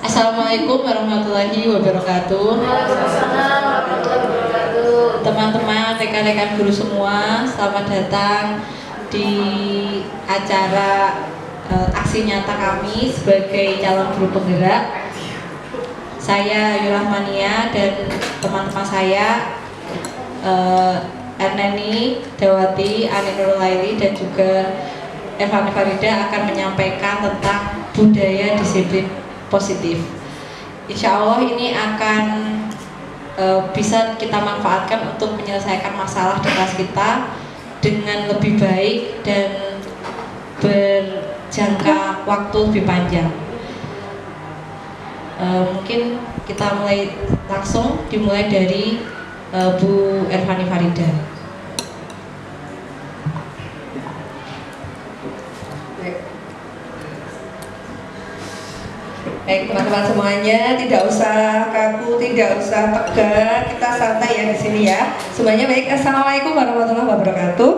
Assalamualaikum warahmatullahi wabarakatuh. Waalaikumsalam warahmatullahi wabarakatuh. Teman-teman, rekan-rekan guru semua, selamat datang di acara aksi nyata kami sebagai calon guru penggerak. Saya Ayu Rahmania dan teman-teman saya Erneni Dawati, Ani Nurul Laili dan juga Evan Farida akan menyampaikan tentang budaya disiplin positif. Insya Allah ini akan bisa kita manfaatkan untuk menyelesaikan masalah di kelas kita dengan lebih baik dan berjangka waktu lebih panjang. Mungkin kita mulai langsung dimulai dari Bu Ervani Farida. Baik teman-teman semuanya, tidak usah kaku, tidak usah tegang, kita santai ya di sini ya. Semuanya baik. Assalamualaikum warahmatullahi wabarakatuh.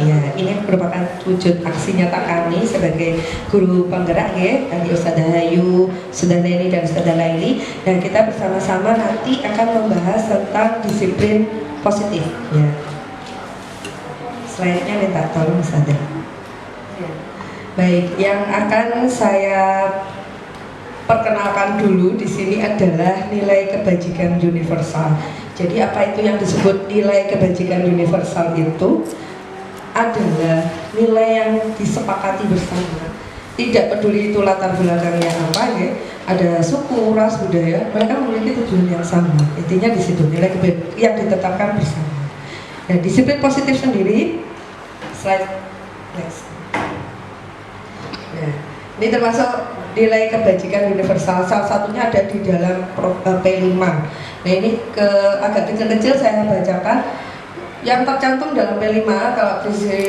Ya, ini merupakan wujud aksi nyata kami sebagai guru penggerak ya, tadi Ustadzah Ayu, Ustadzah Neni dan Ustadzah Laili. Dan kita bersama-sama nanti akan membahas tentang disiplin positif. Ya. Slide-nya minta tolong Ustadzah. Baik, yang akan saya perkenalkan dulu di sini adalah nilai kebajikan universal. Jadi apa itu yang disebut nilai kebajikan universal itu adalah nilai yang disepakati bersama. Tidak peduli itu latar belakangnya apa ya, ada suku, ras, budaya, mereka memiliki tujuan yang sama. Intinya di situ nilai yang ditetapkan bersama. Nah, disiplin positif sendiri, slide next. Nah, ini termasuk nilai kebajikan universal. Salah satunya ada di dalam P5. Nah, ini agak kecil-kecil saya bacakan. Yang tercantum dalam P5 kalau visi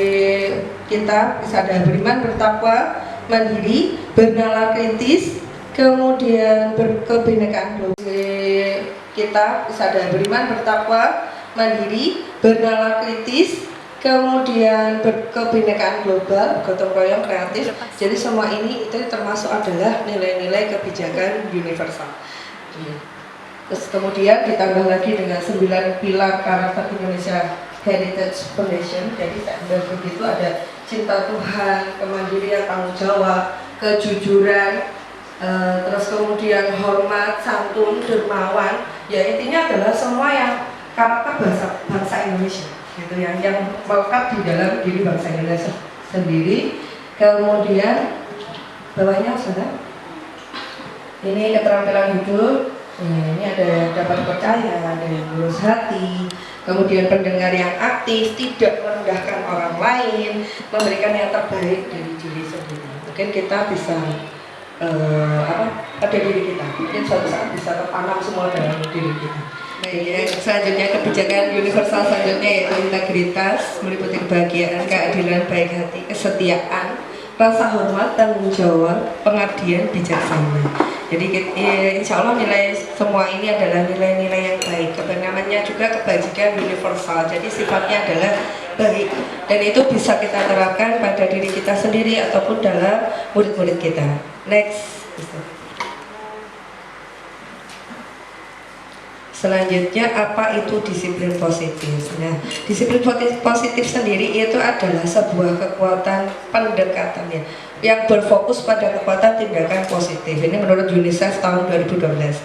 kita bisa ada beriman, bertakwa, mandiri, bernalar kritis, kemudian berkebinekaan global. Kita bisa ada beriman, bertakwa, mandiri, bernalar kritis, kemudian berkebinekaan global, gotong royong, kreatif. Jadi semua ini itu termasuk adalah nilai-nilai kebijakan universal. Terus kemudian ditambah lagi dengan 9 pilar karakter Indonesia Heritage Foundation. Jadi begitu ada cinta Tuhan, kemandirian, tanggung jawab, kejujuran, terus kemudian hormat, santun, dermawan. Ya intinya adalah semua yang karakter bangsa Indonesia. Gitu yang melekat di dalam diri bangsa Indonesia sendiri. Kemudian bawahnya sudah ini keterampilan hidup. Ini ada dapat percaya, ada yang lurus hati, kemudian pendengar yang aktif, tidak merendahkan orang lain, memberikan yang terbaik dari diri sendiri. Mungkin kita bisa pada diri kita, mungkin suatu saat bisa tertanam semua dalam diri kita. Baik, selanjutnya kebijakan universal selanjutnya yaitu integritas, meliputi kebahagiaan, keadilan, baik hati, kesetiaan, rasa hormat, tanggung jawab, pengabdian, bijaksana. Jadi insya Allah nilai semua ini adalah nilai-nilai yang baik. Namanya juga kebajikan universal. Jadi sifatnya adalah baik dan itu bisa kita terapkan pada diri kita sendiri ataupun dalam murid-murid kita. Next. Selanjutnya apa itu disiplin positif? Nah, disiplin positif sendiri itu adalah sebuah kekuatan pendekatan yang berfokus pada kekuatan tindakan positif. Ini menurut UNICEF tahun 2012.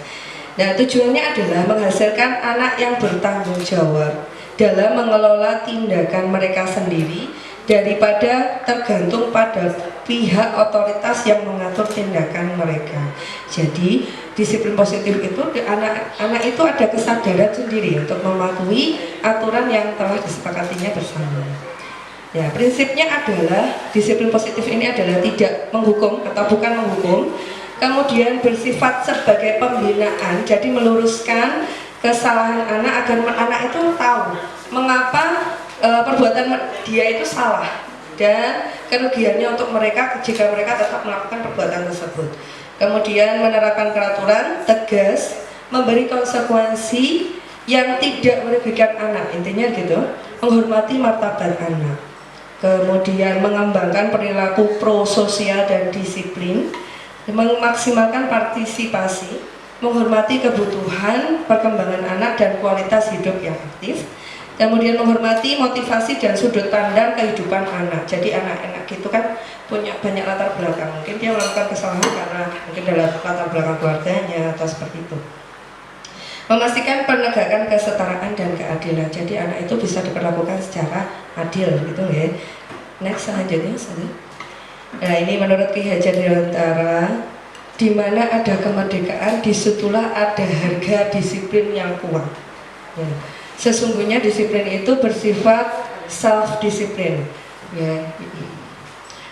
Nah, tujuannya adalah menghasilkan anak yang bertanggung jawab dalam mengelola tindakan mereka sendiri daripada tergantung pada pihak otoritas yang mengatur tindakan mereka. Jadi disiplin positif itu anak itu ada kesadaran sendiri untuk mematuhi aturan yang telah disepakatinya bersama. Ya, prinsipnya adalah disiplin positif ini adalah tidak menghukum atau bukan menghukum, kemudian bersifat sebagai pembinaan, jadi meluruskan kesalahan anak agar anak itu tahu mengapa perbuatan dia itu salah dan kerugiannya untuk mereka jika mereka tetap melakukan perbuatan tersebut. Kemudian menerapkan peraturan tegas, memberi konsekuensi yang tidak merugikan anak, intinya gitu, menghormati martabat anak. Kemudian mengembangkan perilaku prososial dan disiplin, Memaksimalkan partisipasi, menghormati kebutuhan, perkembangan anak dan kualitas hidup yang aktif. Kemudian menghormati motivasi dan sudut pandang kehidupan anak. Jadi anak-anak itu kan punya banyak latar belakang. Mungkin dia melakukan kesalahan karena mungkin dalam latar belakang keluarganya atau seperti itu. Memastikan penegakan kesetaraan dan keadilan. Jadi anak itu bisa diperlakukan secara adil gitu ya. Next selanjutnya saja. Nah ini menurut Ki Hajar Dewantara, di mana ada kemerdekaan, disitulah ada harga disiplin yang kuat. Ya. Sesungguhnya disiplin itu bersifat self disiplin, ya.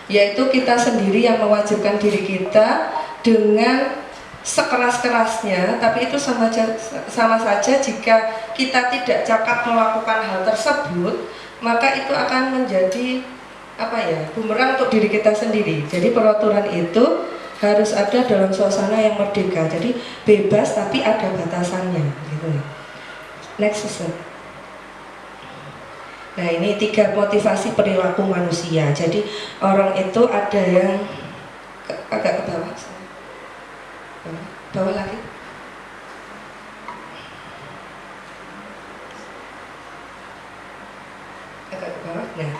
Yaitu kita sendiri yang mewajibkan diri kita dengan sekeras-kerasnya, tapi itu sama saja jika kita tidak cakap melakukan hal tersebut, maka itu akan menjadi bumerang untuk diri kita sendiri. Jadi peraturan itu harus ada dalam suasana yang merdeka, jadi bebas tapi ada batasannya gitu. Next slide. Nah ini 3 motivasi perilaku manusia. Jadi orang itu ada yang agak ke bawah, bawah lagi. Agak ke bawah. Nah,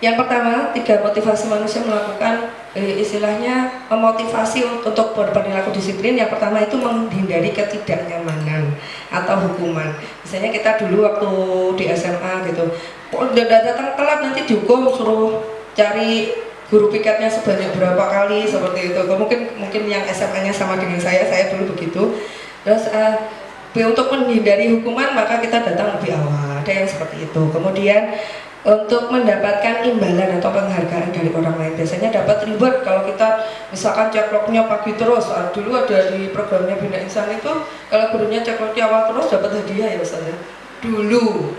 yang pertama 3 motivasi manusia melakukan istilahnya memotivasi untuk berperilaku disiplin. Yang pertama itu menghindari ketidaknyamanan atau hukuman. Misalnya kita dulu waktu di SMA gitu, udah datang telat nanti dihukum, suruh cari guru piketnya sebanyak berapa kali seperti itu. Mungkin yang SMA-nya sama dengan saya dulu begitu. Terus untuk menghindari hukuman maka kita datang lebih awal. Ada yang seperti itu. Kemudian untuk mendapatkan imbalan atau penghargaan dari orang lain, biasanya dapat reward kalau kita misalkan cekloknya pagi terus. Dulu ada di programnya Bina Insan itu, kalau gurunya cekloknya awal terus dapat hadiah ya misalnya. Dulu.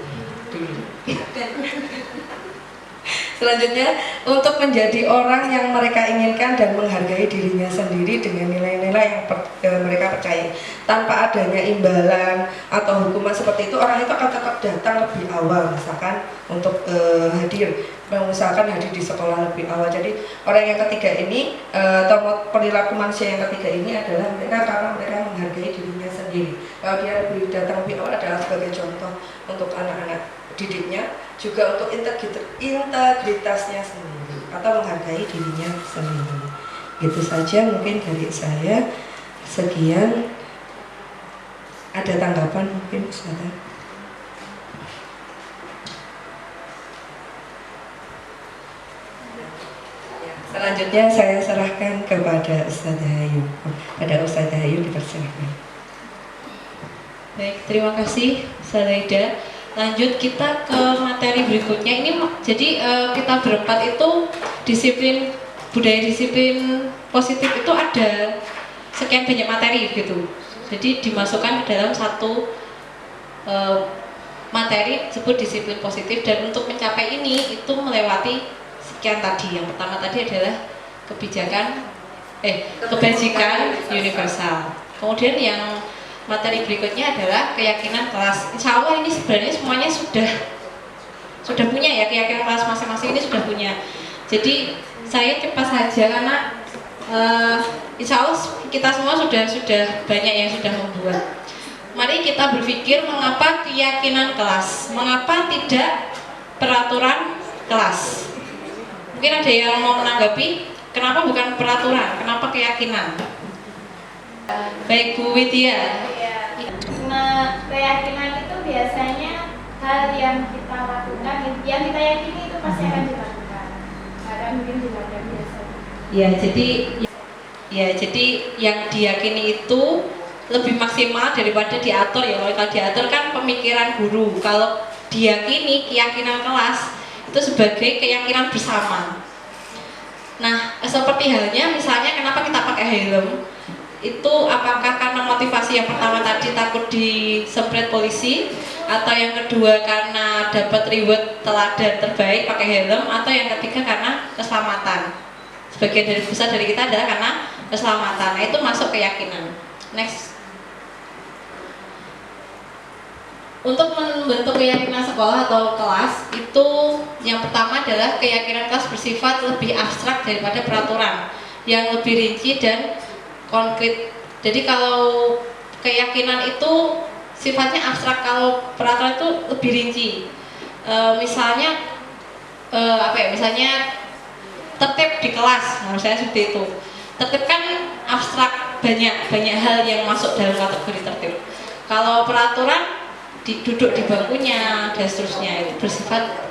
Selanjutnya, untuk menjadi orang yang mereka inginkan dan menghargai dirinya sendiri dengan nilai-nilai yang mereka percaya. Tanpa adanya imbalan atau hukuman seperti itu, orang itu akan tetap datang lebih awal, misalkan untuk hadir di sekolah lebih awal. Jadi orang yang ketiga ini, atau perilaku manusia yang ketiga ini adalah mereka karena mereka menghargai dirinya sendiri. Kalau dia datang lebih awal adalah sebagai contoh untuk anak-anak didiknya, juga untuk integritasnya sendiri atau menghargai dirinya sendiri. Gitu saja mungkin dari saya. Sekian. Ada tanggapan mungkin Ustazah? Selanjutnya saya serahkan kepada Ustazah Ayu. Pada Ustazah Ayu dipersilakan. Baik, terima kasih Ustazah Ida. Lanjut kita ke materi berikutnya. Ini jadi kita berempat itu budaya disiplin positif itu ada sekian banyak materi gitu. Jadi dimasukkan ke dalam satu materi disebut disiplin positif, dan untuk mencapai ini itu melewati sekian tadi. Yang pertama tadi adalah kebajikan universal. Kemudian yang materi berikutnya adalah keyakinan kelas. Insya Allah ini sebenarnya semuanya sudah punya ya, keyakinan kelas masing-masing ini sudah punya. Jadi saya cepat saja karena insya Allah kita semua sudah banyak yang sudah membuat. Mari kita berpikir mengapa keyakinan kelas, mengapa tidak peraturan kelas. Mungkin ada yang mau menanggapi, kenapa bukan peraturan, kenapa keyakinan? Baik Bu Widya. Nah, keyakinan itu biasanya hal yang kita lakukan, yang kita yakini itu pasti akan dilakukan. Kadang mungkin dilakukan biasa. Jadi yang diyakini itu lebih maksimal daripada diatur ya. Kalau diatur kan pemikiran guru. Kalau diyakini keyakinan kelas itu sebagai keyakinan bersama. Nah, seperti halnya misalnya kenapa kita pakai helm? Itu apakah karena motivasi yang pertama tadi takut disemprit polisi, atau yang kedua karena dapat reward teladan terbaik pakai helm, atau yang ketiga karena keselamatan. Sebagian besar dari kita adalah karena keselamatan. Nah, itu masuk keyakinan. Next. Untuk membentuk keyakinan sekolah atau kelas itu yang pertama adalah keyakinan kelas bersifat lebih abstrak daripada peraturan, yang lebih rinci dan konkret. Jadi kalau keyakinan itu sifatnya abstrak, kalau peraturan itu lebih rinci. Misalnya misalnya tertib di kelas, menurut saya seperti itu. Tertib kan abstrak, banyak hal yang masuk dalam kategori tertib. Kalau peraturan duduk di bangkunya dan seterusnya, itu bersifat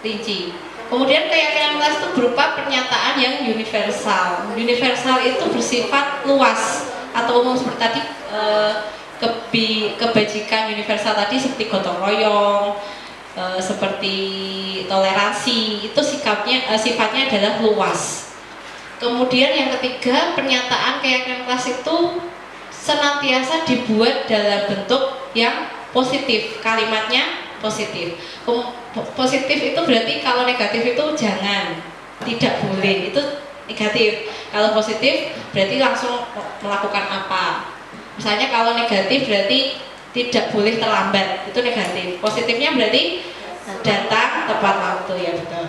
rinci. Kemudian keyakinan kelas itu berupa pernyataan yang universal. Universal itu bersifat luas atau umum, seperti tadi kebajikan universal tadi seperti gotong royong, seperti toleransi, itu sifatnya adalah luas. Kemudian yang ketiga, pernyataan keyakinan kelas itu senantiasa dibuat dalam bentuk yang positif, kalimatnya positif. Positif itu berarti kalau negatif itu jangan, tidak boleh, itu negatif. Kalau positif berarti langsung melakukan apa. Misalnya kalau negatif berarti tidak boleh terlambat, itu negatif. Positifnya berarti datang tepat waktu, ya betul.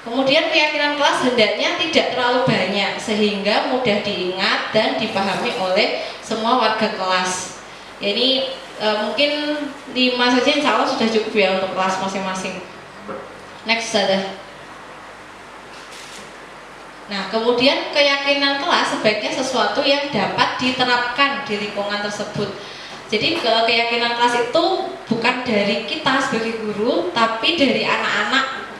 Kemudian keyakinan kelas hendaknya tidak terlalu banyak sehingga mudah diingat dan dipahami oleh semua warga kelas. Ya, ini mungkin 5 saja insya Allah sudah cukup ya untuk kelas masing-masing. Next saja. Nah, kemudian keyakinan kelas sebaiknya sesuatu yang dapat diterapkan di lingkungan tersebut. Jadi keyakinan kelas itu bukan dari kita sebagai guru, tapi dari anak-anak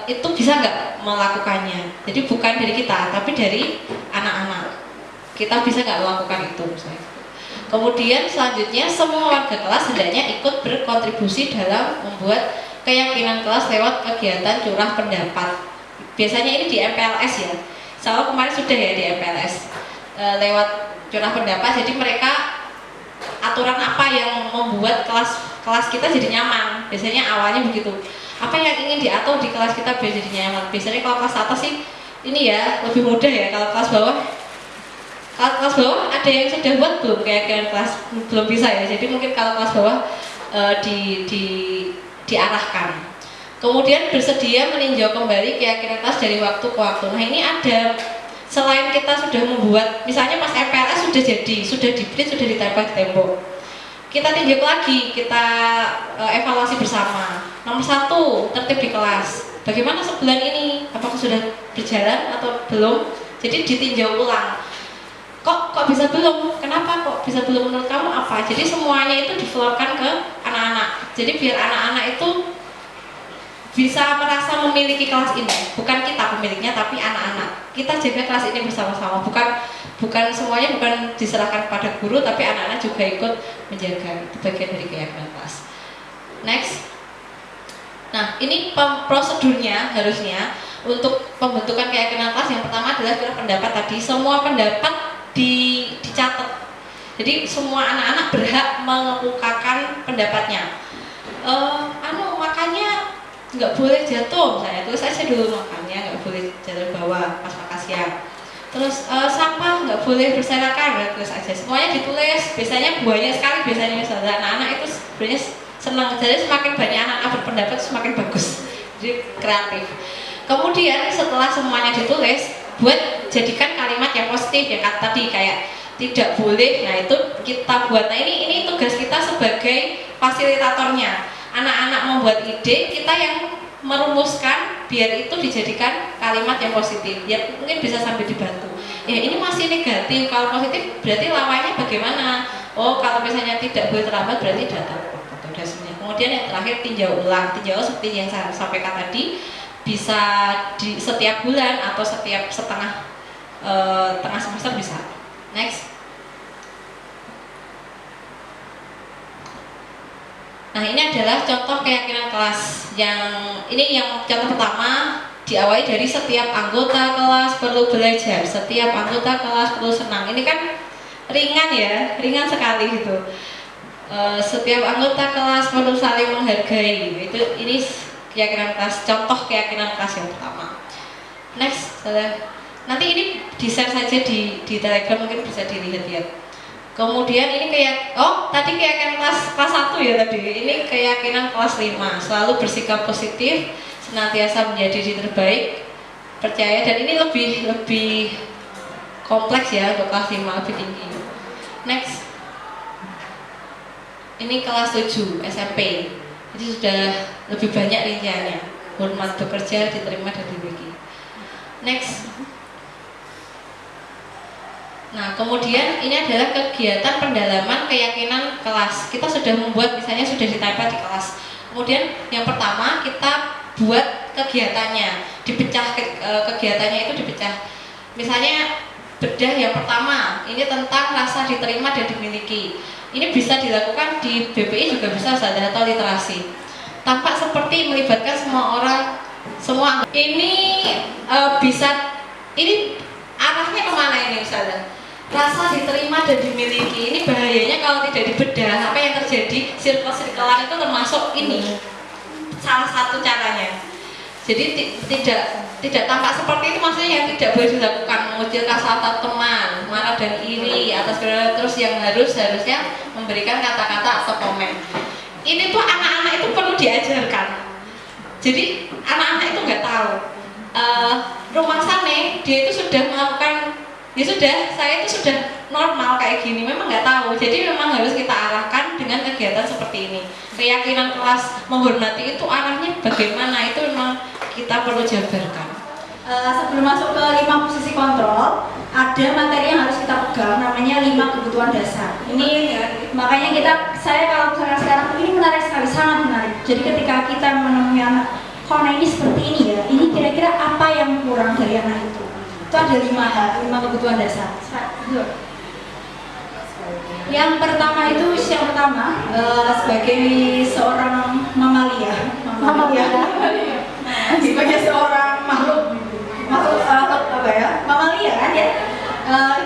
itu bisa nggak melakukannya. Jadi bukan dari kita, tapi dari anak-anak. Kita bisa nggak melakukan itu misalnya. Kemudian selanjutnya semua warga kelas hendaknya ikut berkontribusi dalam membuat keyakinan kelas lewat kegiatan curah pendapat. Biasanya ini di MPLS ya. Saya kemarin sudah ya di MPLS lewat curah pendapat. Jadi mereka aturan apa yang membuat kelas kita jadi nyaman. Biasanya awalnya begitu. Apa yang ingin diatur di kelas kita biar jadi nyaman. Biasanya kalau kelas atas sih ini ya lebih mudah ya. Kalau kelas bawah ada yang sudah buat belum kayak kelas belum bisa ya. Jadi mungkin kalau kelas bawah diarahkan. Kemudian bersedia meninjau kembali keyakinan kelas dari waktu ke waktu. Nah, ini ada, selain kita sudah membuat, misalnya pas MPLS sudah jadi, sudah di-print, sudah ditempel di tembok, kita tinjau lagi, kita evaluasi bersama. Nomor 1, tertib di kelas. Bagaimana sebulan ini? Apakah sudah berjalan atau belum? Jadi ditinjau ulang. Kok bisa belum? Kenapa kok bisa belum menurut kamu apa? Jadi semuanya itu diflorkan ke anak-anak. Jadi biar anak-anak itu bisa merasa memiliki kelas ini, bukan kita pemiliknya tapi anak-anak. Kita jaga kelas ini bersama-sama, bukan semuanya bukan diserahkan pada guru tapi anak-anak juga ikut menjaga, itu bagian dari keyakinan kelas. Next. Nah, ini prosedurnya harusnya untuk pembentukan keyakinan kelas. Yang pertama adalah curah pendapat tadi, semua pendapat dicatat. Jadi semua anak-anak berhak mengemukakan pendapatnya. Makanya nggak boleh jatuh, misalnya tulis aja dulu makannya nggak boleh jatuh bawah pas makan siang. Terus sampah nggak boleh berserakan, tulis aja semuanya ditulis. Biasanya banyak sekali, biasanya misalnya anak-anak itu sebenarnya senang, jadi semakin banyak anak-anak berpendapat semakin bagus, jadi kreatif. Kemudian setelah semuanya ditulis, buat jadikan kalimat yang positif ya, kata tadi kayak tidak boleh. Nah itu kita buat. Nah ini tugas kita sebagai fasilitatornya. Anak-anak membuat ide, kita yang merumuskan biar itu dijadikan kalimat yang positif. Ya mungkin bisa sambil dibantu. Ya ini masih negatif, kalau positif berarti lawannya bagaimana? Oh kalau misalnya tidak boleh terlambat berarti datang. Kemudian yang terakhir tinjau ulang. Tinjau seperti yang saya sampaikan tadi, bisa di setiap bulan atau setiap tengah semester bisa. Next. Nah ini adalah contoh keyakinan kelas yang contoh pertama diawali dari setiap anggota kelas perlu belajar, setiap anggota kelas perlu senang. Ini kan ringan ya, ringan sekali gitu. Setiap anggota kelas perlu saling menghargai. Ini keyakinan kelas, contoh keyakinan kelas yang pertama. Next, nanti ini di-share saja di Telegram, mungkin bisa dilihat-lihat. Kemudian ini tadi keyakinan kelas 1 ya tadi. Ini keyakinan kelas 5. Selalu bersikap positif, senantiasa menjadi diri terbaik, percaya, dan ini lebih kompleks ya untuk kelas 5 lebih tinggi. Next, ini kelas 7 SMP. Jadi sudah lebih banyak rinciannya. Hormat bekerja, diterima dan dibagi. Next. Nah, kemudian ini adalah kegiatan pendalaman keyakinan kelas. Kita sudah membuat, misalnya sudah ditempel di kelas. Kemudian yang pertama kita buat kegiatannya, dipecah kegiatannya itu dipecah. Misalnya bedah yang pertama, ini tentang rasa diterima dan dimiliki. Ini bisa dilakukan di BPI juga bisa Ustazah, atau literasi. Tampak seperti melibatkan semua orang, semua. Ini bisa, ini arahnya kemana ini Ustazah? Rasa diterima dan dimiliki ini bahayanya kalau tidak dibedah. Apa yang terjadi, sirkel-sirkelan itu termasuk ini salah satu caranya. Jadi tidak tampak seperti itu, maksudnya yang tidak boleh dilakukan, mengucilkan salah satu teman, marah dan iri atas terus yang harusnya memberikan kata-kata atau komen. Ini tuh anak-anak itu perlu diajarkan. Jadi anak-anak itu nggak tahu. Rumah sana dia itu sudah melakukan, ya sudah, saya itu sudah normal kayak gini, memang nggak tahu. Jadi memang harus kita arahkan dengan kegiatan seperti ini. Keyakinan kelas menghormati itu arahnya bagaimana, itu memang kita perlu jabarkan. Sebelum masuk ke 5 posisi kontrol, ada materi yang harus kita pegang, namanya 5 kebutuhan dasar. Ini makanya saya kalau misalnya sekarang ini menarik sekali, sangat menarik. Jadi ketika kita menemui anak, kok anak ini seperti ini ya, ini kira-kira apa yang kurang dari anak itu? Itu ada 5 kebutuhan dasar. Yang pertama itu sebagai seorang mamalia. Sebagai seorang makhluk mamalia kan ya.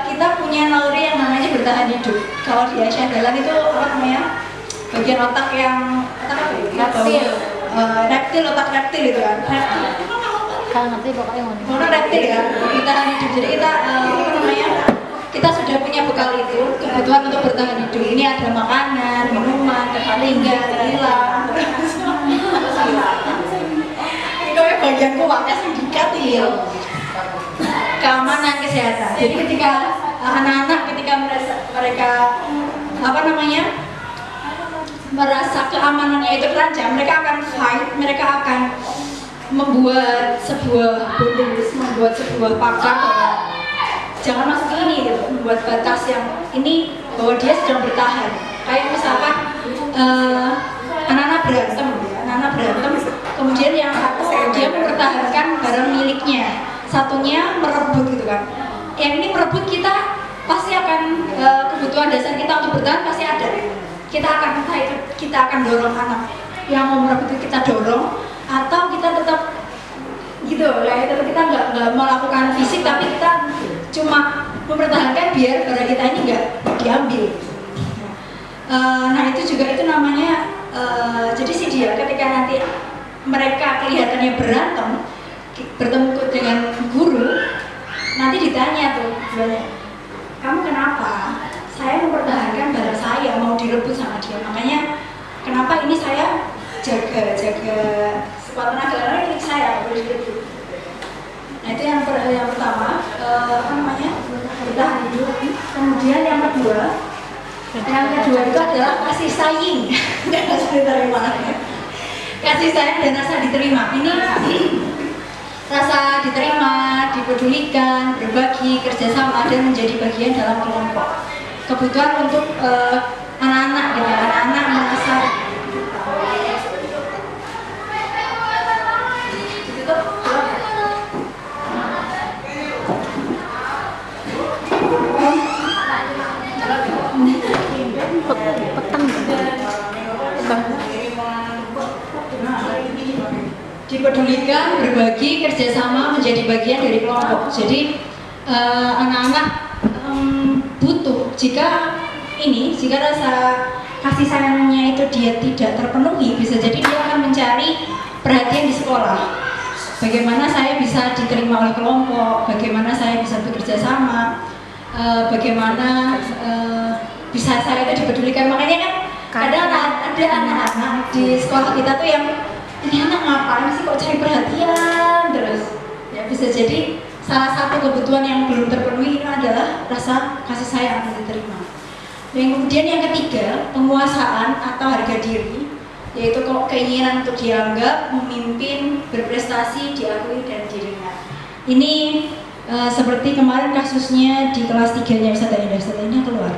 Kita punya naluri yang namanya bertahan hidup. Kalau di Aisyah Dahlan itu apa namanya? Bagian otak yang reptil, otak reptil itu kan. Kalau ngerti pokoknya Orang reptil ya, bertahan hidup. Jadi kita kita sudah punya bekal itu, kebutuhan untuk bertahan hidup. Ini ada makanan, minuman, tempat tinggal, hilang. Ini bagian kuatnya sindikat ya. Keamanan, kesehatan. Jadi ketika anak-anak mereka merasa keamanannya itu terancam, mereka akan fight, mereka akan membuat sebuah boundaries, membuat sebuah pagar bahwa jangan masuk ke ini gitu, membuat batas yang ini bahwa dia sedang bertahan. Kayak misalkan anak-anak berantem, kemudian yang satu dia mempertahankan barang miliknya, satunya merebut gitu kan. Yang ini merebut, kita pasti akan kebutuhan dasar kita untuk bertahan pasti ada. Kita akan dorong anak yang mau merebut itu, kita dorong, atau kita tetap gitu ya, tetap kita nggak melakukan fisik, tapi kita cuma mempertahankan biar barang kita ini nggak diambil. Nah itu juga itu namanya jadi sih dia ketika nanti mereka kelihatannya berantem bertemu dengan guru, nanti ditanya tuh, kamu kenapa? Saya mempertahankan barang saya, mau direbut sama dia, makanya kenapa ini saya jaga sekuat tenaga karena ini saya boleh direbut. Nah itu yang pertama, bertahan hidup. Kemudian yang kedua itu adalah kasih sayang dan rasa diterima. Kasih sayang dan rasa diterima. Ini rasa diterima, dipedulikan, berbagi, kerjasama, dan menjadi bagian dalam kelompok. Kebutuhan untuk anak-anak gitu, anak-anak merasa dipedulikan, berbagi, kerjasama, menjadi bagian dari kelompok. Jadi anak-anak butuh jika rasa kasih sayangnya itu dia tidak terpenuhi, bisa jadi dia akan mencari perhatian di sekolah. Bagaimana saya bisa diterima oleh kelompok, bagaimana saya bisa bekerja sama, bagaimana bisa saya itu dipedulikan. Makanya kan kadang ada anak-anak di sekolah kita tuh yang ini anak ngapain sih kok cari perhatian terus. Ya bisa jadi salah satu kebutuhan yang belum terpenuhi itu adalah rasa kasih sayang yang diterima. Dan kemudian yang ketiga, penguasaan atau harga diri, yaitu keinginan untuk dianggap, memimpin, berprestasi, diakui dan dirinya. Ini seperti kemarin kasusnya di kelas 3-nya Ustazah Indah keluar.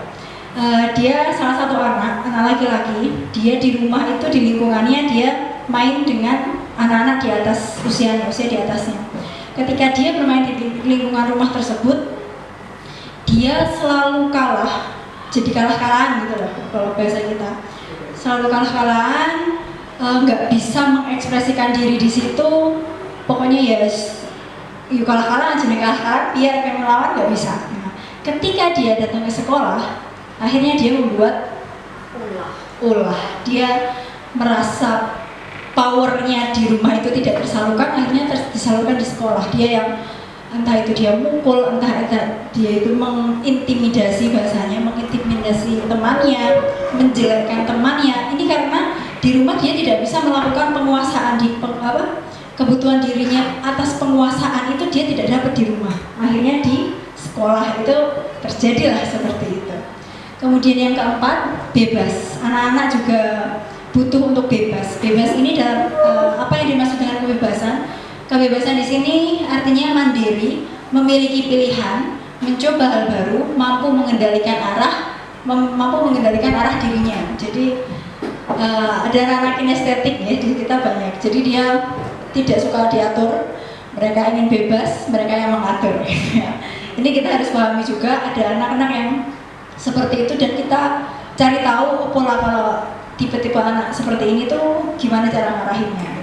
Dia salah satu anak laki-laki, dia di rumah itu di lingkungannya dia main dengan anak-anak di atas usia di atasnya. Ketika dia bermain di lingkungan rumah tersebut, dia selalu kalah, jadi kalah-kalahan gitu loh kalau bahasa kita. Selalu kalah-kalahan, nggak bisa mengekspresikan diri di situ. Pokoknya ya, yuk kalah-kalahan, jadi kalah-kalahan, biar pengen melawan nggak bisa. Nah, ketika dia datang ke sekolah, akhirnya dia membuat ulah. Dia merasa powernya di rumah itu tidak tersalurkan, akhirnya disalurkan di sekolah. Dia yang entah itu dia mukul, entah dia itu mengintimidasi, bahasanya mengintimidasi temannya, menjelekkan temannya. Ini karena di rumah dia tidak bisa melakukan penguasaan di kebutuhan dirinya atas penguasaan itu dia tidak dapat di rumah. Akhirnya di sekolah itu terjadilah seperti itu. Kemudian yang keempat, bebas. Anak-anak juga butuh untuk bebas. Bebas ini dalam apa yang dimaksud dengan kebebasan? Kebebasan di sini artinya mandiri, memiliki pilihan, mencoba hal baru, mampu mengendalikan arah dirinya. Jadi ada anak kinestetik ya di kita banyak. Jadi dia tidak suka diatur, mereka ingin bebas, mereka yang mengatur. Ini kita harus pahami juga ada anak-anak yang seperti itu dan kita cari tahu pola tipe-tipe anak seperti ini tuh gimana cara ngarahinnya.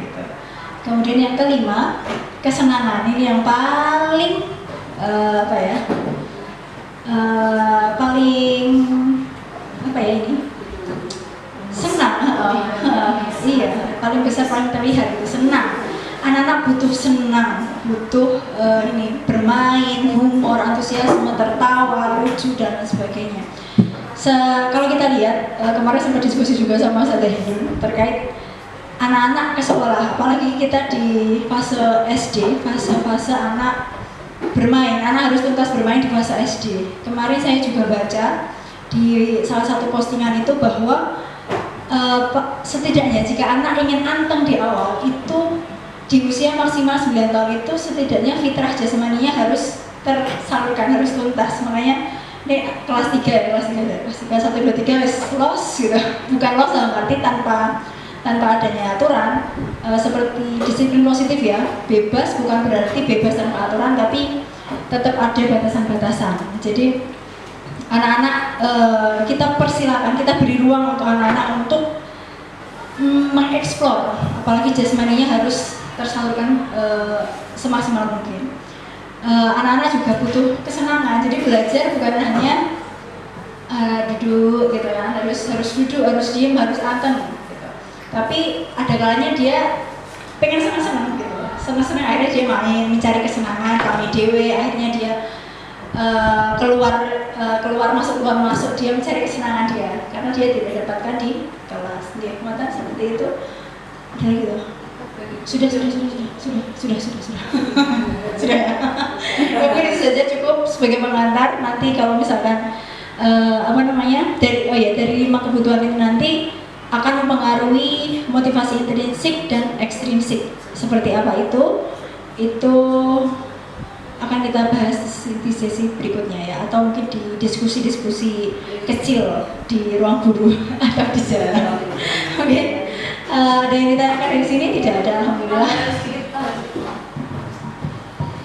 Kemudian yang kelima, kesenangan. Ini yang paling ini senang. Iya, paling besar, paling terlihat itu senang. Anak-anak butuh senang, butuh bermain, humor, antusiasme, tertawa, lucu dan sebagainya. Kalau kita lihat kemarin sempat diskusi juga sama Ustazah Hindu terkait anak-anak ke sekolah, apalagi kita di fase SD, fase anak bermain, anak harus tuntas bermain di fase SD. Kemarin saya juga baca di salah satu postingan itu bahwa setidaknya jika anak ingin anteng di awal itu di usia maksimal 9 tahun itu setidaknya fitrah jasmaninya harus tersalurkan, harus tuntas. Makanya ini kelas 3 1, 2, 3 los gitu, bukan los dalam arti tanpa adanya aturan, seperti disiplin positif ya, bebas bukan berarti bebas tanpa aturan, tapi tetap ada batasan-batasan. Jadi anak-anak kita persilakan, kita beri ruang untuk anak-anak untuk mengeksplor, apalagi jasmaninya harus tersalurkan semaksimal mungkin. Anak-anak juga butuh kesenangan, jadi belajar bukan hanya duduk gitu ya, harus duduk, harus diem, harus anteng. Tapi ada kalanya dia pengen senang-senang gitu, senang-senang, akhirnya dia main, mencari kesenangan, kami dewe, akhirnya dia keluar masuk, dia mencari kesenangan dia, karena dia tidak dapatkan di kelas. Dia kematan seperti itu, ada gitu. Sudah. Sudah. Mungkin itu saja cukup sebagai pengantar. Nanti kalau misalkan dari 5 kebutuhan ini nanti akan mempengaruhi motivasi intrinsik dan ekstrinsik. Seperti apa itu akan kita bahas di sesi berikutnya ya, atau mungkin di diskusi-diskusi kecil di ruang guru atau di jalan. Oke. Ada yang ditanyakan dari sini? Tidak ada, alhamdulillah.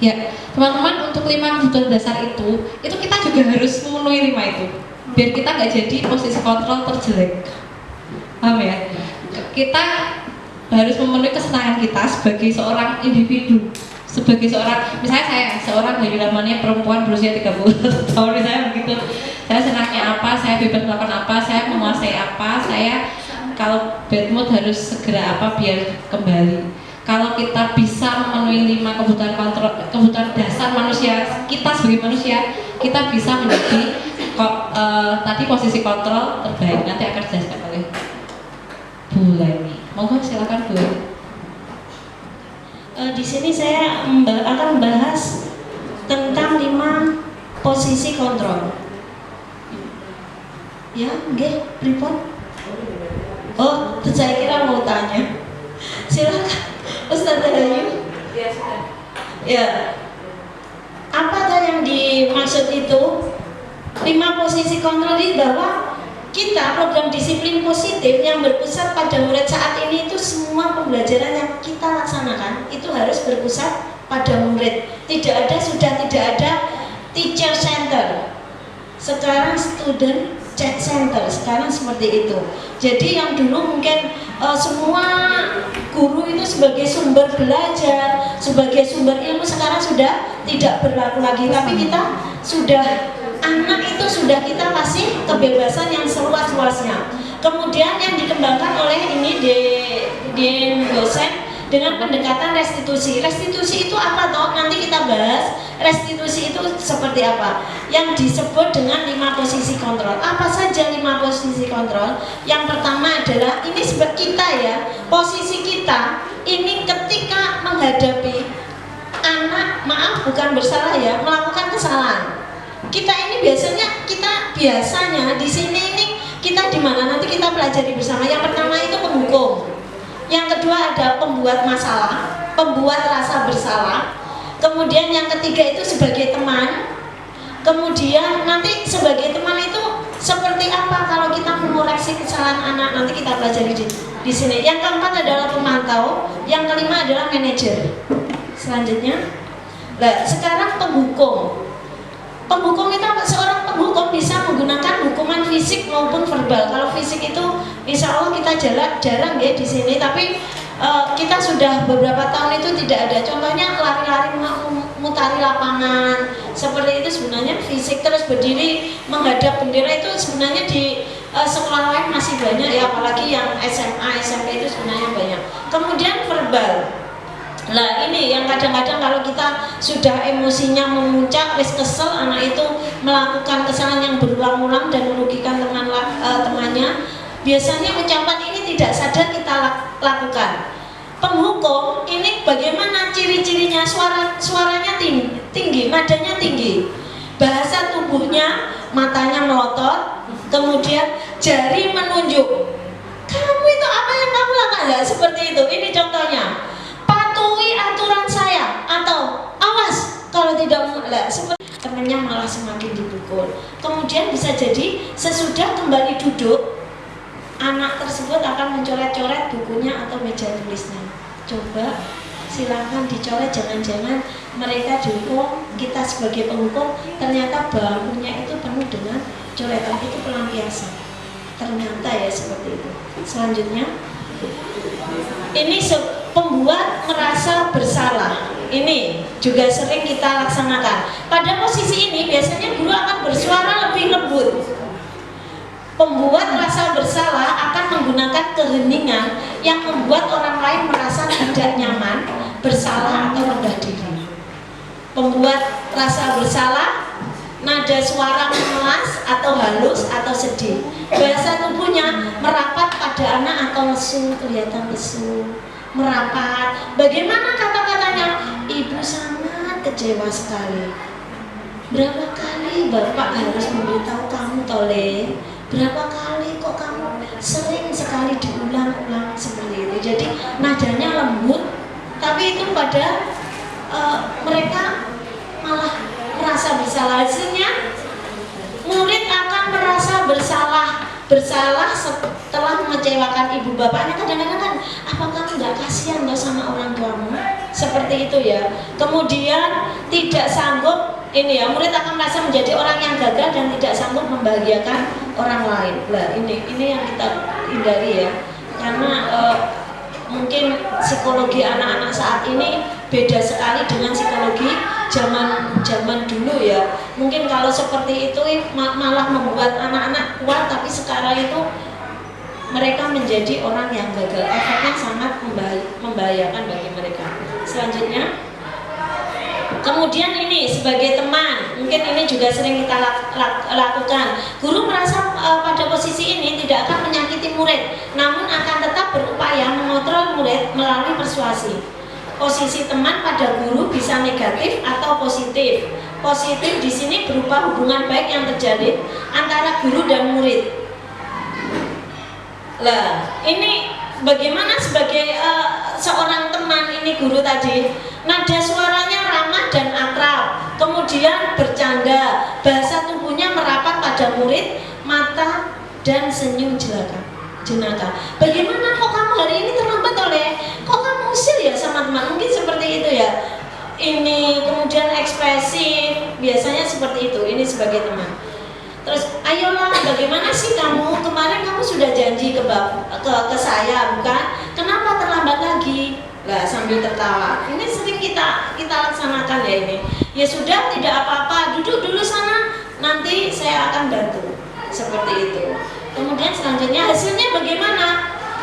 Ya, teman-teman, untuk 5 kebutuhan dasar itu kita juga harus memenuhi 5 itu, biar kita nggak jadi posisi kontrol terjelek. Paham ya? Kita harus memenuhi kesenangan kita sebagai seorang individu, sebagai seorang, misalnya saya seorang dari namanya perempuan berusia 30 tahun, misalnya begitu. Saya senangnya apa, saya bebas melakukan apa, saya menguasai apa, saya kalau bad mood harus segera apa biar kembali. Kalau kita bisa memenuhi 5 kebutuhan dasar manusia, kita sebagai manusia, kita bisa menjadi tadi posisi kontrol terbaik. Nanti akan dijelaskan oleh Bu Leni. Monggo silakan Bu Leni. Di sini saya akan membahas tentang 5 posisi kontrol. Ya, nggih, pripun? Oh, saya kira mau tanya. Silakan, Ustazah Ayu. Ya, apa yang dimaksud itu? 5 posisi kontrol ini bahwa kita program disiplin positif yang berpusat pada murid saat ini itu semua pembelajaran yang kita laksanakan itu harus berpusat pada murid. Sudah tidak ada teacher center. Sekarang student center, sekarang seperti itu. Jadi yang dulu mungkin semua guru itu sebagai sumber belajar, sebagai sumber ilmu, sekarang sudah tidak berlaku lagi. Tapi kita sudah, anak itu sudah kita kasih kebebasan yang seluas-luasnya. Kemudian yang dikembangkan oleh ini di dosen dengan pendekatan restitusi. Restitusi itu apa toh? Nanti kita bahas. Restitusi itu seperti apa? Yang disebut dengan 5 posisi kontrol. Apa saja 5 posisi kontrol? Yang pertama adalah ini sebab kita ya, posisi kita ini ketika menghadapi anak, maaf bukan bersalah ya, melakukan kesalahan. Kita ini biasanya di sini ini kita di mana nanti kita pelajari bersama. Yang pertama itu penghukum. Yang kedua ada pembuat masalah, pembuat rasa bersalah. Kemudian yang ketiga itu sebagai teman. Kemudian nanti sebagai teman itu seperti apa kalau kita mengoreksi kesalahan anak, nanti kita pelajari di sini. Yang keempat adalah pemantau, yang kelima adalah manajer. Selanjutnya, sekarang penghukum. Penghukum itu apa? Seorang penghukum bisa menggunakan hukuman fisik maupun verbal. Kalau fisik itu insya Allah kita jarang ya di sini, tapi kita sudah beberapa tahun itu tidak ada. Contohnya lari-lari mutari lapangan seperti itu sebenarnya fisik. Terus berdiri menghadap bendera itu sebenarnya di sekolah lain masih banyak ya, apalagi yang SMA, SMP itu sebenarnya banyak. Kemudian verbal. Nah ini yang kadang-kadang kalau kita sudah emosinya memuncak, wis kesel, anak itu melakukan kesalahan yang berulang-ulang dan merugikan temannya, biasanya ucapan ini tidak sadar kita lakukan. Penghukum ini bagaimana ciri-cirinya? Suaranya tinggi, nadanya tinggi, bahasa tubuhnya, matanya melotot, kemudian jari menunjuk. Kamu itu apa yang kamu lakukan? Nah, seperti itu. Ini contohnya. Patuhi aturan saya, atau awas kalau tidak seperti temannya malah semakin dipukul. Kemudian bisa jadi sesudah kembali duduk, anak tersebut akan mencoret-coret bukunya atau meja tulisnya. Coba silahkan dicoret, jangan-jangan mereka dihukum, kita sebagai penghukum ternyata bangkunya itu penuh dengan coretan, itu pelampiasan. Ternyata ya seperti itu. Selanjutnya, ini pembuat merasa bersalah. Ini juga sering kita laksanakan. Pada posisi ini biasanya guru akan bersuara lebih lembut. Pembuat rasa bersalah akan menggunakan keheningan yang membuat orang lain merasa tidak nyaman, bersalah atau rendah diri. Pembuat rasa bersalah, nada suara memelas atau halus atau sedih. Bahasa tubuhnya merapat pada anak atau lesu, kelihatan lesu, merapat. Bagaimana kata-katanya? Ibu sangat kecewa sekali. Berapa kali Bapak harus memberitahu kamu, Tole? Berapa kali kok kamu sering sekali diulang-ulang seperti itu. Jadi nadanya lembut, tapi itu pada mereka malah merasa bersalah. Hasilnya murid akan merasa bersalah setelah mengecewakan ibu bapaknya. Kadang-kadang kan, apa kamu nggak kasihan loh sama orang tuamu? Seperti itu ya. Kemudian tidak sanggup, ini ya, murid akan merasa menjadi orang yang gagal dan tidak sanggup membahagiakan orang lain. Nah ini yang kita hindari ya, karena mungkin psikologi anak-anak saat ini beda sekali dengan psikologi zaman dulu ya. Mungkin kalau seperti itu malah membuat anak-anak kuat, tapi sekarang itu mereka menjadi orang yang gagal. Efeknya sangat membahayakan bagi mereka. Selanjutnya, kemudian ini sebagai teman, mungkin ini juga sering kita lakukan. Guru merasa pada posisi ini tidak akan menyakiti murid, namun akan tetap berupaya mengontrol murid melalui persuasi. posisi teman pada guru bisa negatif atau positif. Positif di sini berupa hubungan baik yang terjalin antara guru dan murid. Lah, ini bagaimana sebagai seorang teman ini guru tadi? Nada suaranya ramah dan akrab, kemudian bercanda, bahasa tubuhnya merapat pada murid, mata dan senyum jenaka. Bagaimana kok kamu hari ini terlambat kok kamu usil ya sama teman? Mungkin seperti itu ya. Ini kemudian ekspresif, biasanya seperti itu. Ini sebagai teman. Terus, ayolah, bagaimana sih kamu? Kemarin kamu sudah janji ke saya, bukan? Kenapa terlambat lagi? Lah, sambil tertawa. Ini sering kita laksanakan ya ini. Ya sudah, tidak apa-apa. Duduk dulu sana. Nanti saya akan bantu. Seperti itu. Kemudian selanjutnya hasilnya bagaimana?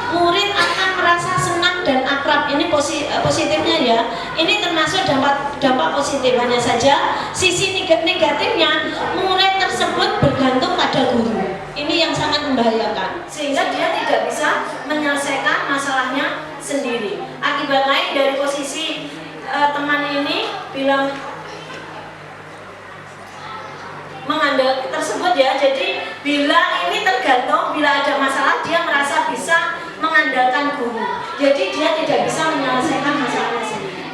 Murid akan merasa senang dan akrab. Ini positifnya ya. Ini termasuk dampak positif. Hanya saja sisi negatifnya, murid tersebut bergantung pada guru. Ini yang sangat membahayakan. Sehingga dia tidak bisa menyelesaikan masalahnya sendiri. Akibat lain dari posisi teman ini bilang mengandalkan tersebut ya. Jadi bila ini tergantung, bila ada masalah dia merasa bisa mengandalkan guru. Jadi dia tidak bisa menyelesaikan masalahnya sendiri.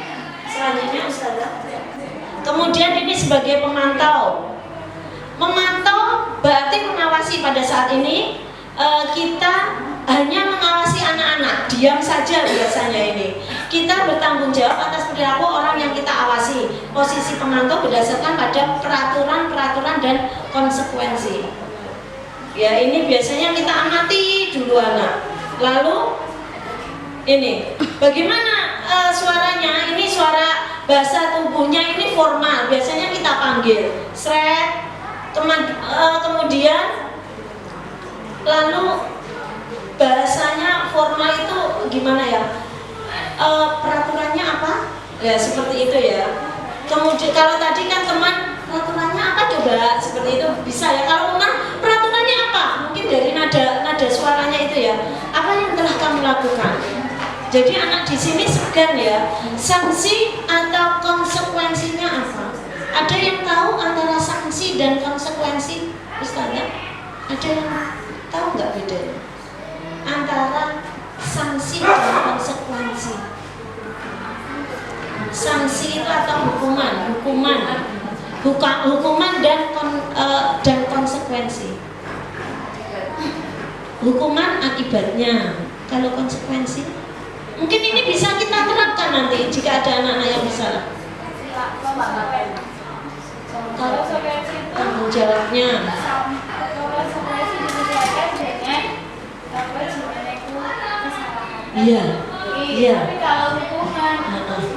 Selanjutnya Ustazah. Kemudian ini sebagai pemantau. Memantau berarti mengawasi. Pada saat ini kita hanya mengawasi anak-anak, diam saja biasanya ini. Kita bertanggung jawab atas perilaku orang yang kita awasi. Posisi pemantau berdasarkan pada peraturan dan konsekuensi. Ya, ini biasanya kita amati dulu anak. Lalu ini bagaimana suaranya? Ini suara bahasa tubuhnya ini formal. Biasanya kita panggil sret. Kemudian lalu bahasanya formal itu gimana ya? Peraturannya apa? Ya seperti itu ya. Kemudian kalau tadi kan teman peraturannya apa coba? Seperti itu bisa ya. Kalau teman peraturannya apa? Mungkin dari nada suaranya itu ya. Apa yang telah kamu lakukan? Jadi anak di sini segan ya. Sanksi atau konsekuensinya apa? Ada yang tahu antara sanksi dan konsekuensi, Ustazah? Ada yang tahu nggak bedanya antara sanksi dan konsekuensi? Sanksi itu atau hukuman dan konsekuensi. Hukuman akibatnya. Kalau konsekuensi, mungkin ini bisa kita terapkan nanti jika ada anak-anak yang bersalah. Kalau tanggung jawabnya. Iya. Tapi kalau hukuman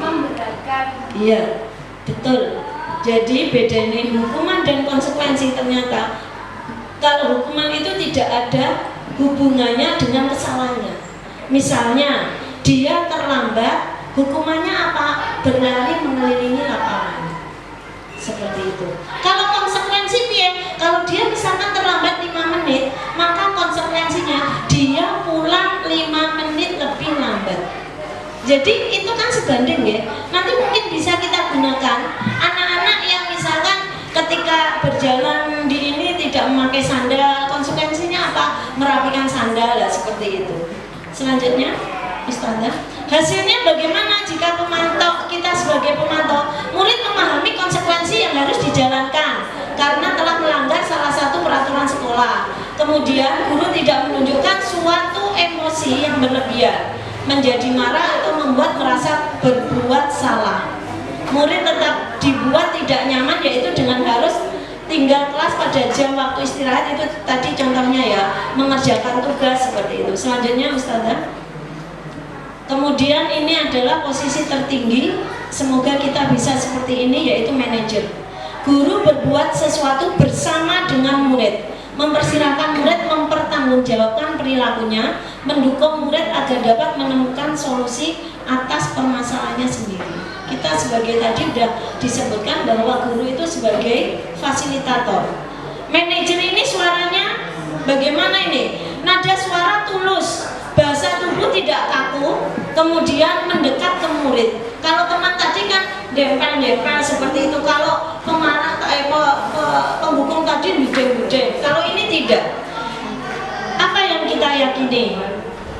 memberatkan. Iya, betul. Jadi beda nih hukuman dan konsekuensi. Ternyata kalau hukuman itu tidak ada hubungannya dengan kesalahannya. Misalnya dia terlambat, hukumannya apa? Berlari mengelilingi lapangan. Seperti itu. Kalau konsekuensi dia, kalau dia misalkan terlambat 5 menit, maka konsekuensinya dia pulang 5 menit lebih lambat. Jadi itu kan sebanding ya. Nanti mungkin bisa kita gunakan anak-anak yang misalkan ketika berjalan di ini tidak memakai sandal, konsekuensinya apa? Merapikan sandal lah, seperti itu. Selanjutnya, Ustazah, hasilnya bagaimana jika kita sebagai pemantau murid memahami konsekuensi yang harus dijalankan karena telah melanggar salah satu peraturan sekolah. Kemudian guru tidak menunjukkan suatu emosi yang berlebihan, menjadi marah atau membuat merasa berbuat salah. Murid tetap dibuat tidak nyaman, yaitu dengan harus tinggal kelas pada jam waktu istirahat. Itu tadi contohnya ya, mengerjakan tugas seperti itu. Selanjutnya Ustazah. Kemudian ini adalah posisi tertinggi, semoga kita bisa seperti ini, yaitu manajer. Guru berbuat sesuatu bersama dengan murid, mempersilahkan murid mempertanggungjawabkan perilakunya, mendukung murid agar dapat menemukan solusi atas permasalahannya sendiri. Kita sebagai tadi sudah disebutkan bahwa guru itu sebagai fasilitator. Manajer ini suaranya bagaimana ini? Nada suara tulus, bahasa tubuh tidak kaku, kemudian mendekat ke murid. Kalau teman tadi kan dempel-dempel seperti itu. Kalau pemarah penghukum tadi budeng-budeng. Kalau ini tidak. Apa yang kita yakini?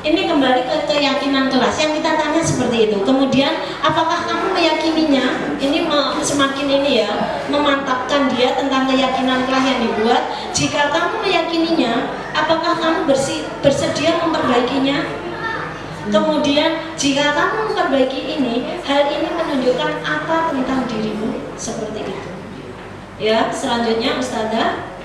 Ini kembali ke keyakinan kelas yang kita tanya seperti itu. Kemudian apakah kamu meyakininya? Ini semakin ini ya, memantapkan dia tentang keyakinan kelas yang dibuat. Jika kamu meyakininya, apakah kamu bersedia memperbaikinya? Kemudian jika kamu memperbaiki ini, hal ini menunjukkan apa tentang dirimu? Seperti itu. Ya, selanjutnya Ustazah.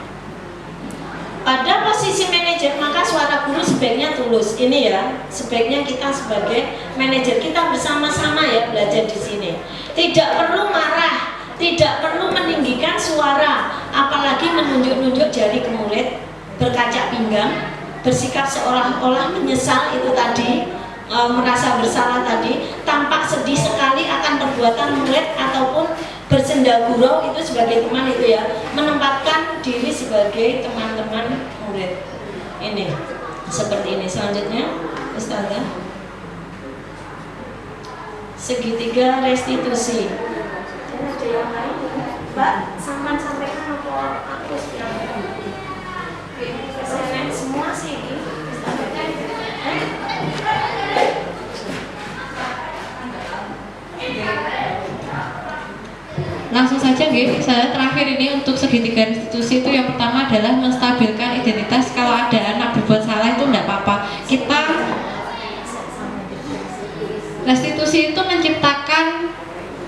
Pada posisi manajer, maka suara guru sebaiknya tulus. Ini ya, sebaiknya kita sebagai manajer, kita bersama-sama ya belajar di sini. Tidak perlu marah, tidak perlu meninggikan suara, apalagi menunjuk-nunjuk jari ke murid, berkaca pinggang, bersikap seolah-olah menyesal itu tadi, merasa bersalah tadi, tampak sedih sekali akan perbuatan murid ataupun bersenda gurau itu sebagai teman itu ya, menempatkan diri sebagai teman-teman murid. Ini seperti ini. Selanjutnya Ustazah, segitiga restitusi. Dan ada yang lain, Mbak, sampaikan apa aku semua sih ini. Langsung saja saya terakhir ini untuk segitiga restitusi itu yang pertama adalah menstabilkan identitas. Kalau ada anak berbuat salah itu tidak apa-apa. Kita restitusi itu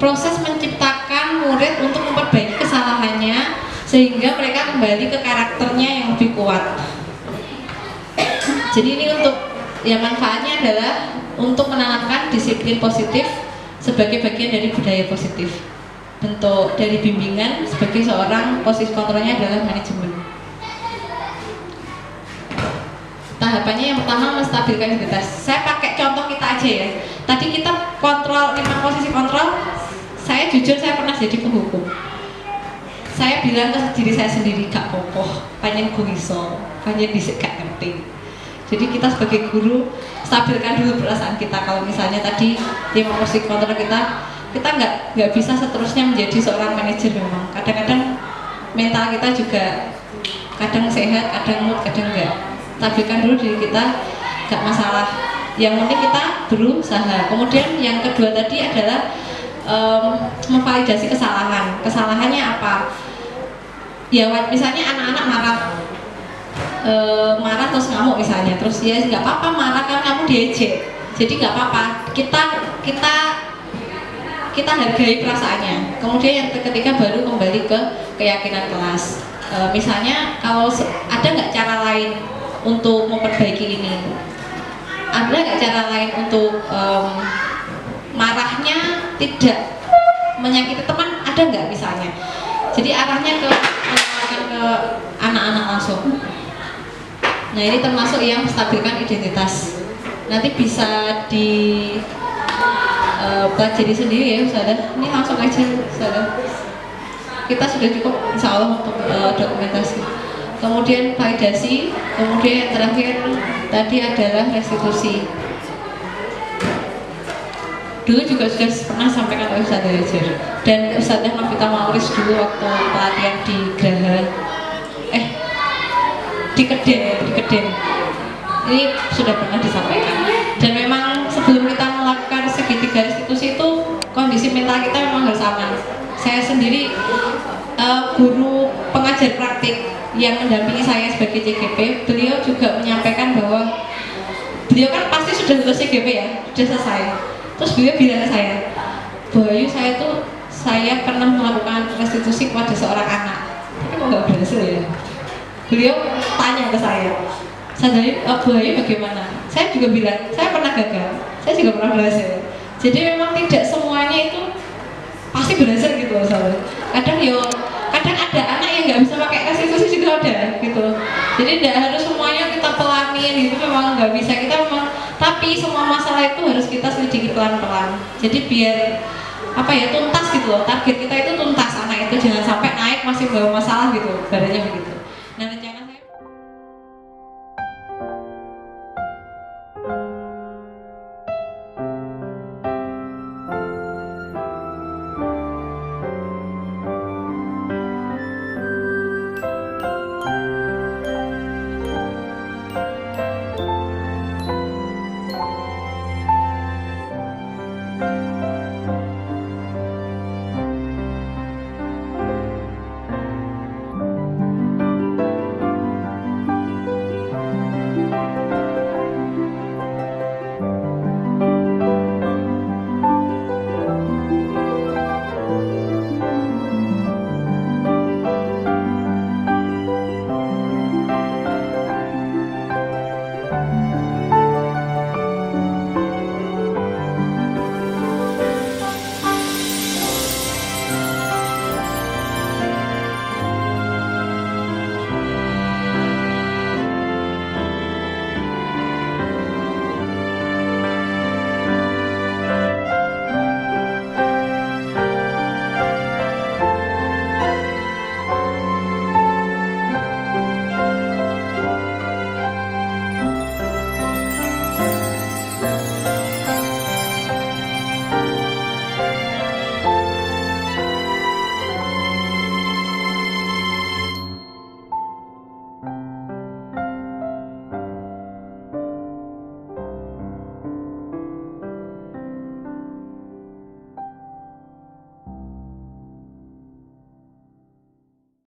proses menciptakan murid untuk memperbaiki kesalahannya sehingga mereka kembali ke karakternya yang lebih kuat. Jadi ini untuk manfaatnya adalah untuk menanamkan disiplin positif sebagai bagian dari budaya positif. Bentuk dari bimbingan sebagai seorang posisi kontrolnya adalah manajemen. Tahapannya yang pertama menstabilkan identitas. Saya pakai contoh kita aja ya. Tadi kita kontrol 5 posisi kontrol. Saya jujur saya pernah jadi penghukum. Saya bilang ke diri saya sendiri gak kokoh, panjen gue iso, panjen bisa gak ngerti. Jadi kita sebagai guru stabilkan dulu perasaan kita. Kalau misalnya tadi 5 posisi kontrol kita nggak bisa seterusnya menjadi seorang manajer. Memang kadang-kadang mental kita juga kadang sehat, kadang mood, kadang enggak. Stabilkan dulu diri kita, nggak masalah. Yang penting kita berusaha. Kemudian yang kedua tadi adalah memvalidasi kesalahan. Kesalahannya apa? Ya misalnya anak-anak marah terus ngamuk misalnya, terus ya nggak apa-apa marah karena kamu diejek. Jadi nggak apa-apa. Kita hargai perasaannya. Kemudian yang ketiga baru kembali ke keyakinan kelas. Misalnya kalau ada nggak cara lain untuk memperbaiki ini? Ada nggak cara lain untuk marahnya tidak menyakiti teman? Ada nggak misalnya? Jadi arahnya ke anak-anak langsung. Nah ini termasuk yang stabilkan identitas. Nanti bisa pelajari sendiri ya Ustazah. Ini langsung aja Ustazah. Kita sudah cukup insya Allah untuk dokumentasi. Kemudian validasi. Kemudian yang terakhir tadi adalah restitusi. Dulu juga sudah pernah sampaikan oleh Ustazah Hajar dan Ustazah Novita Mauris dulu waktu pelatihan di Graha di Keden. Ini sudah pernah disampaikan. Dan memang sebelum kita melakukan segitiga restitusi itu kondisi mental kita memang harus aman. Saya sendiri guru pengajar praktik yang mendampingi saya sebagai CGP, beliau juga menyampaikan bahwa beliau kan pasti sudah lulus CGP ya, sudah selesai. Terus beliau bilang ke saya, Bu Ayu, saya pernah melakukan restitusi kepada seorang anak, tapi kok nggak berhasil ya? Beliau tanya ke saya, Bu Ayu bagaimana? Saya juga bilang, saya pernah gagal, saya juga pernah berhasil. Jadi memang tidak semuanya itu pasti berhasil gitu misalnya. Kadang ada anak yang nggak bisa pakai restitusi juga ada gitu. Jadi tidak harus semuanya kita pelanin gitu, memang nggak bisa. Kita memang, tapi semua masalah itu harus kita selidiki pelan-pelan. Jadi biar tuntas gitu loh. Target kita itu tuntas, anak itu jangan sampai naik masih bawa masalah gitu. Badannya begitu.